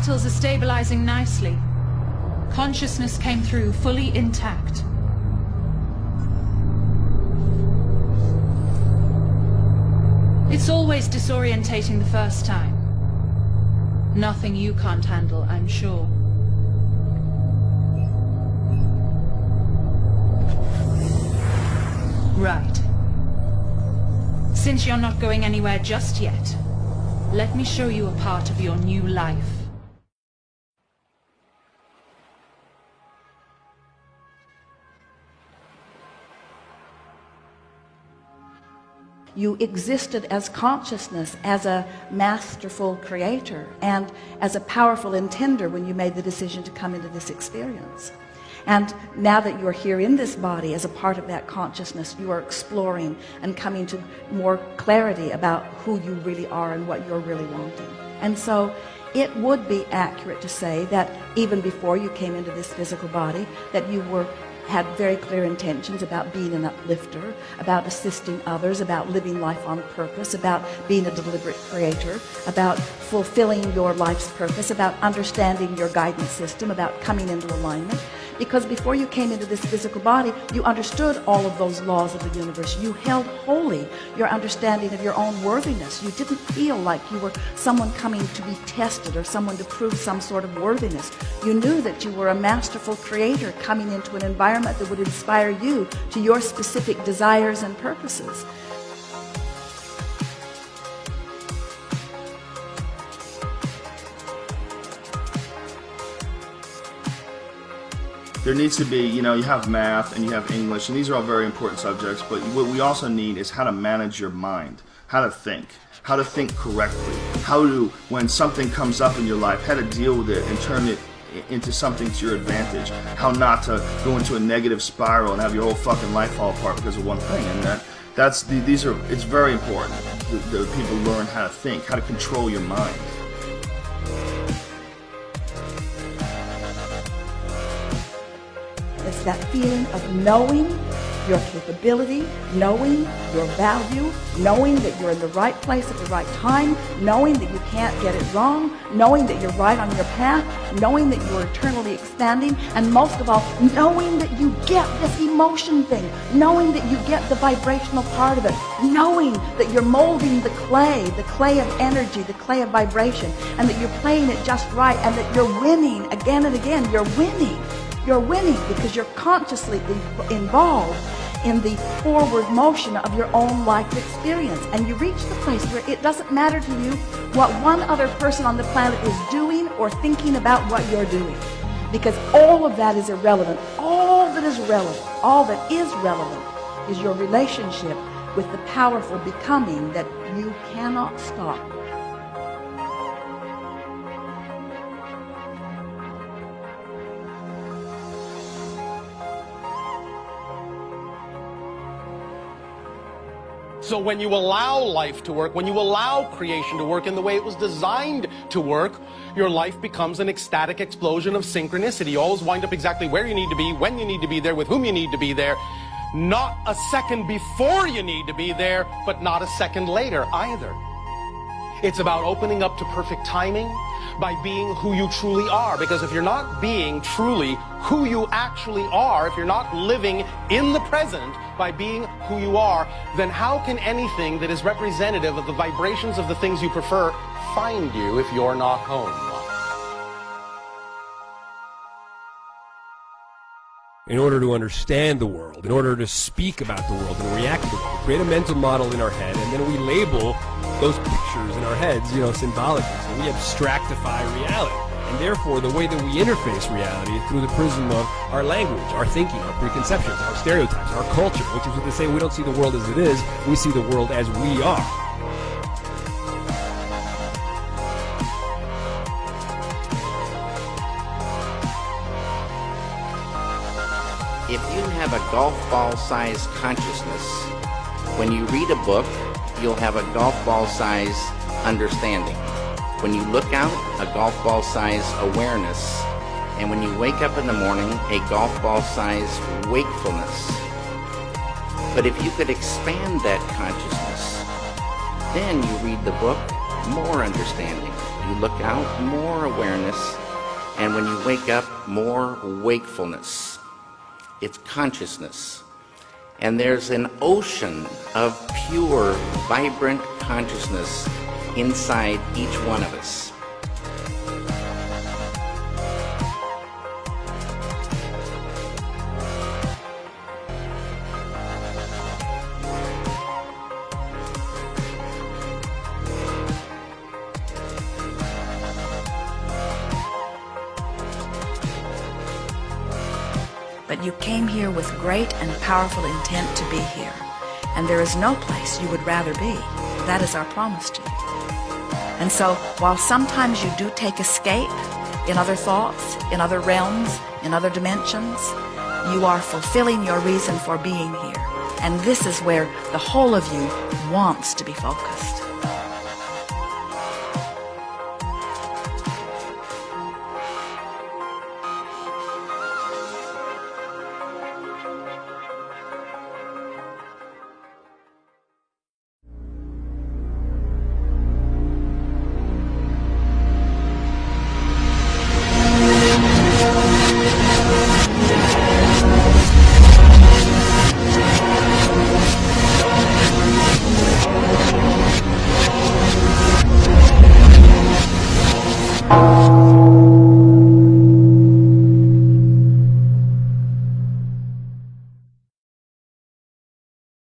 vitals are stabilizing nicely. Consciousness came through fully intact. It's always disorientating the first time. Nothing you can't handle, I'm sure. Right. Since you're not going anywhere just yet, let me show you a part of your new life. You existed as consciousness, as a masterful creator, and as a powerful intender when you made the decision to come into this experience. And now that you are here in this body as a part of that consciousness, you are exploring and coming to more clarity about who you really are and what you're really wanting. And so it would be accurate to say that even before you came into this physical body, that you had very clear intentions about being an uplifter, about assisting others, about living life on purpose, about being a deliberate creator, about fulfilling your life's purpose, about understanding your guidance system, about coming into alignment. Because before you came into this physical body, you understood all of those laws of the universe. You held holy your understanding of your own worthiness. You didn't feel like you were someone coming to be tested or someone to prove some sort of worthiness. You knew that you were a masterful creator coming into an environment that would inspire you to your specific desires and purposes. There needs to be, you have math and you have English, and these are all very important subjects, but what we also need is how to manage your mind, how to think correctly, how to, when something comes up in your life, how to deal with it and turn it into something to your advantage, how not to go into a negative spiral and have your whole fucking life fall apart because of one thing. And it's very important that people learn how to think, how to control your mind. It's that feeling of knowing your capability, knowing your value, knowing that you're in the right place at the right time, knowing that you can't get it wrong, knowing that you're right on your path, knowing that you're eternally expanding, and most of all, knowing that you get this emotion thing, knowing that you get the vibrational part of it, knowing that you're molding the clay of energy, the clay of vibration, and that you're playing it just right, and that you're winning again and again. You're winning. You're winning because you're consciously involved in the forward motion of your own life experience. And you reach the place where it doesn't matter to you what one other person on the planet is doing or thinking about what you're doing. Because all of that is irrelevant. All that is relevant is your relationship with the powerful becoming that you cannot stop. So when you allow life to work, when you allow creation to work in the way it was designed to work, your life becomes an ecstatic explosion of synchronicity. You always wind up exactly where you need to be, when you need to be there, with whom you need to be there. Not a second before you need to be there, but not a second later either. It's about opening up to perfect timing by being who you truly are. Because if you're not being truly who you actually are, if you're not living in the present by being who you are, then how can anything that is representative of the vibrations of the things you prefer find you if you're not home? In order to understand the world, in order to speak about the world and react to the world, create a mental model in our head, and then we label those pictures in our heads, symbolically. So we abstractify reality. And therefore, the way that we interface reality is through the prism of our language, our thinking, our preconceptions, our stereotypes, our culture, which is what they say, we don't see the world as it is, we see the world as we are. If you have a golf ball-sized consciousness, when you read a book, you'll have a golf ball-sized understanding. When you look out, a golf ball-sized awareness. And when you wake up in the morning, a golf ball-sized wakefulness. But if you could expand that consciousness, then you read the book, more understanding. You look out, more awareness. And when you wake up, more wakefulness. It's consciousness. And there's an ocean of pure, vibrant consciousness inside each one of us. But you came here with great and powerful intent to be here. And there is no place you would rather be. That is our promise to you. And so, while sometimes you do take escape in other thoughts, in other realms, in other dimensions, you are fulfilling your reason for being here. And this is where the whole of you wants to be focused.